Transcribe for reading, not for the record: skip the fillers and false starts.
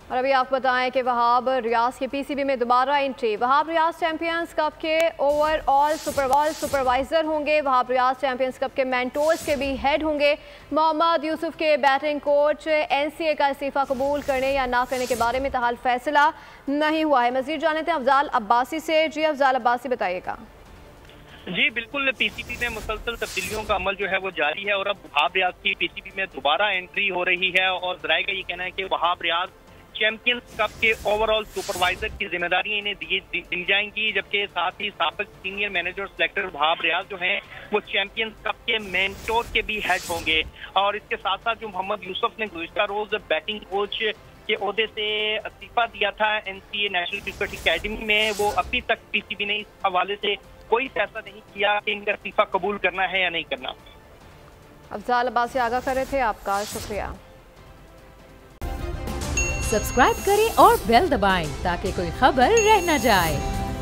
और अभी आप बताएं कि वहाब रियाज के पीसीबी में दोबारा entry. Wahab Riaz champions cup के ओवरऑल सुपरवाइजर होंगे। वहाब रियाज चैंपियंस कप के मेंटोर्स के भी हेड होंगे। मोहम्मद यूसुफ के बैटिंग कोच एनसीए का इस्तीफा कबूल करने या ना करने के बारे में तहाल फैसला नहीं हुआ है। मजीद जाने थे अफजाल अब्बासी से। जी अफजाल अब्बासी बताइएगा। जी बिल्कुल, पीसीबी में मुसलसल तब्दीलियों का अमल जो है वो जारी है और अब वहाब रियाज की पीसीबी में दोबारा एंट्री हो रही है और जराये का ये कहना है कि वहाब रियाज चैंपियंस कप के ओवरऑल सुपरवाइजर की जिम्मेदारियां इन्हें दी जाएंगी, जबकि साथ ही साबिक senior manager selector Wahab Riaz जो हैं वो चैंपियंस कप के मेंटोर के भी हेड होंगे। और इसके साथ साथ जो मोहम्मद यूसुफ ने गुज़िश्ता रोज बैटिंग कोच के ओहदे से इस्तीफा दिया था एनसीए नेशनल क्रिकेट अकेडमी में, वो अभी तक पीसीबी ने इस हवाले से कोई फैसला नहीं किया कि इनका इस्तीफा कबूल करना है या नहीं करना। अफजाल अब्बासी आगाह कर रहे थे, आपका शुक्रिया। सब्सक्राइब करें और बेल दबाएं ताकि कोई खबर रह न जाए।